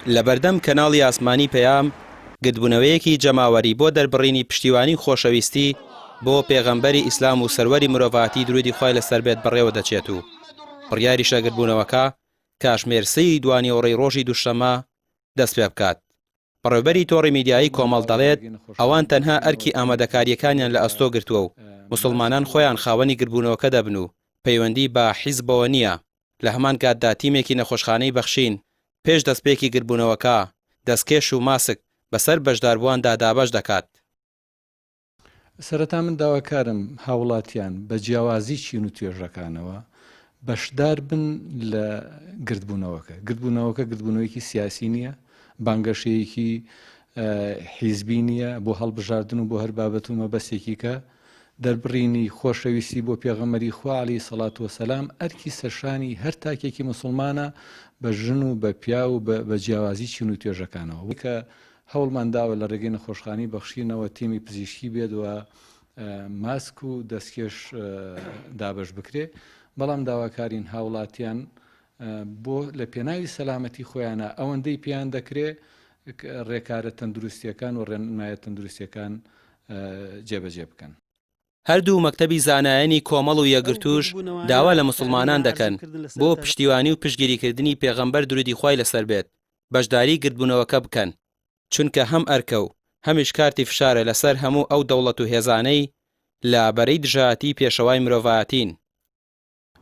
لە بەردەم کەناڵی ئاسمانی پەیام گرتبوونەوەیەکی جەماوەری بۆ دەربڕینی پشتیوانی خۆشەویستی بۆ پێغەمبەری ئیسلام و سەروەری مرۆڤاتی درودی خوای لەسەر بێت بەڕێوە دەچێت و بڕیاری شەگرتبوونەوەکە کاتژمێر دوانیەوەڕێی ڕۆژی دووشەممە دەست پێ بکات. بەڕێوەبەری تۆڕی میدیایی کۆمەڵ دەڵێت ئەوان تەنها ئەرکی ئامادەکاریەکانیان لە ئەستۆ گرتووە و موسڵمانان خۆیان خاوەنی گرتبوونەوەکە دەبن و پەیوەندی بە حیزبەوە نییە. لە هەمان کاتدا تیمێکی نەخۆشخانەی بەخشین پێش دەستپێکی گرتبوونەوەکە دەستکێش و ماسک بەسەر بەشداربوواندا دابەش دەکات. سەرەتا من داواکارم هاوڵاتیان بە جیاوازی چین و توێژەکانەوە بەشدار بن لە گرتبوونەوەکە. گرتبوونەوەیەکی سیاسی نییە، بانگەشەیەکی حیزبی نییە بۆ هەڵبژاردن و بۆ هەر بابەت و مەبەستێکی کە دەربڕینی خۆشەویستی بۆ پێغەمبەری خوا عەلەیهی سەڵات وەسەلام ئەرکی سەرشانی هەر تاکێکی موسڵمانە بە ژن و بە پیا و بە جیاوازی چین و توێژەکانەوە کە هەوڵمان داوە لە ڕێگەی نەخۆشخانەی بەخشینەوە تیمی پزیشکی بێت و ماسک و دەستکێش دابەش بکرێ، بەڵام داواکارین هاوڵاتیان بۆ لە پێناوی سەلامەتی خۆیانە ئەوەندەی پێیان دەکرێ ڕێکارە تەندروستیەکان و ڕێنمایە تەندروستیەکان جێبەجێ بکەن. هەردوو مەکتەبی زانایانی کۆمەڵ و یەگرتوش داوا لە موسڵمانان دەکەن بۆ پشتیوانی و پشتگیریکردنی پێغەمبەر درودی خوای لەسەر بێت بەشداری گرتبوونەوەکە بکەن، چونکە هەم ئەرکە و هەمیش کارتی فشارە لەسەر هەموو ئەو دەوڵەت و هێزانەی لە بەرەی دژایەتی پێشەوای مرۆڤایەتین.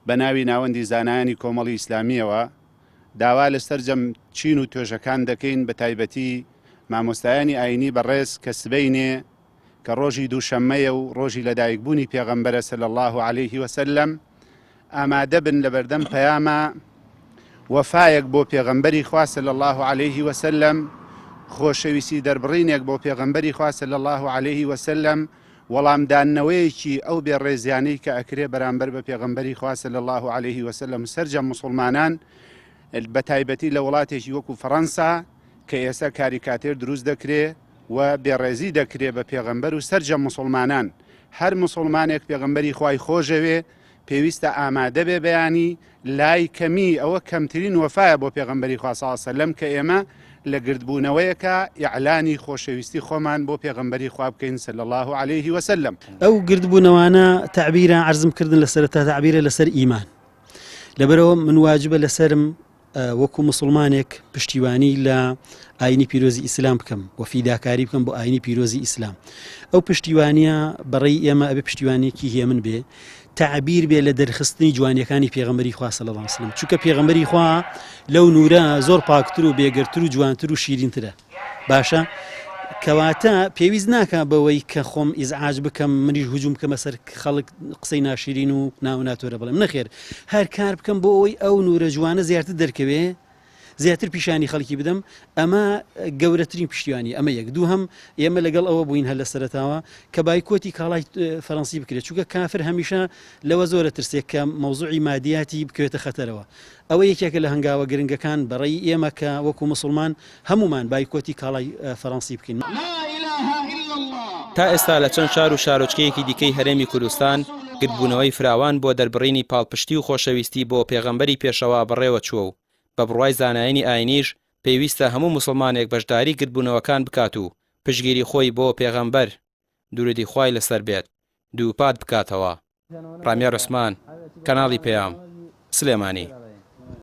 بە ناوی ناوەندی زانایانی کۆمەڵی ئیسلامیەوە داوا لەسەر جەم چین و توێژەکان دەکەین، بە تایبەتی مامۆستایانی ئاینی بەڕێز کە سبەینێ کە ڕۆژی دووشەممەیە و ڕۆژی لەدایکبوونی پێغەمبەرە صلی الله علیه وسلم ئامادە بن لە بەردەم پەیامە وەفایەک بۆ پێغەمبەری خوا صلی الله علیه وسلم، خۆشەویستی دەربڕینێک بۆ پێغەمبەری خوا صلی الله علیه وسلم، وەڵامدانەوەیەکی ئەو بێڕێزیانەی کە ئەکرێ بەرامبەر بە پێغەمبەری خوا صلی الله علیه وسلم سەرجەم موسڵمانان بە تایبەتی لە وڵاتێکی وەکو فەڕەنسا کە ئێستا کاریکاتێر دروست دەکرێ و بێڕێزی دەکرێ بە پێغەمبەر و سەرجەم موسڵمانان. هەر موسڵمانێک پێغەمبەری خوای خۆشەوێ پێویستە ئامادە بێ بەیانی لای کەمی ئەوە کەمترین وەفایە بۆ پێغەمبەری خوا صلی الله علیه وسلم کە ئێمە لە گرتبوونەوەیەکە ئیعلانی خۆشەویستی خۆمان بۆ پێغەمبەری خوا بکەین صلی الله علیه وسلم. ئەو گرتبوونەوانە تعبیرە عەرزم کردن لەسەرەتا تعبیرە لەسەر ئیمان، لەبەرەوە من واجبە لەسرم وەکو مسلمانێک پشتیوانی لە ئاینی پیرۆزی ئیسلام بکەم و فیداکاری بکەم بۆ ئاینی پیرۆزی ئیسلام. ئەو پشتیوانیە بەڕێی ئێمە ئەبێ پشتیوانێکی هێمن بێ، تعبیر بێ لە دەرخستنی جوانیەکانی پێغەمبەری خوا صلی الله علیه وسلم، چونکە پێغەمبەری خوا لەو نورە زۆر پاکتر و بێگرتر و جوانتر و شیرینترە. باشە کەواتە پێویست ناکە بەوەی کە خۆم ئیزعاج بکەم منیش هجوم بکەمە سەر خەڵک قسەی ناشرین و ناوناتۆرە بڵێم، نەخێر هەر کار بکەم بۆ ئەوەی ئەو نورە جوانە زیاتر دەرکەوێ، زیاتر پیشانی خەڵکی بدەم. ئەمە گەورەترین پشتیوانی. ئەمە یەک. دوو هەم ئێمە لەگەڵ ئەوە بووین هەر لە سەرەتاوە کە بایکۆتی کاڵای فەڕەنسی بکرێت، چونکە کافر هەمیشە لەوە زۆرە ترسێک کە مەوزوعی مادیاتی بکوێتە خەتەرەوە. ئەوە یەکێکە لە هەنگاوە گرنگەکان بەڕێی ئێمە کە وەکو موسڵمان هەمومان بایکۆتی کاڵای فەڕەنسی بکەین. تا ئێستا لە چەند شار و شارۆچکەیەکی دیکەی هەرێمی کوردستان گرتبوونەوەی فراوان بۆ دەربڕینی پاڵپشتی و خۆشەویستی بۆ پێغەمبەری پێشەوا بەڕێوە چووە و بە بڕوای زانایانی ئاینیش پێویستە هەموو موسڵمانێک بەشداری گرتبوونەوەکان بکات و پشتگیری خۆی بۆ پێغەمبەر درودی خوای لەسەر بێت دووپات بکاتەوە. ڕامیا ڕۆسمان، کەناڵی پەیام، سلێمانی.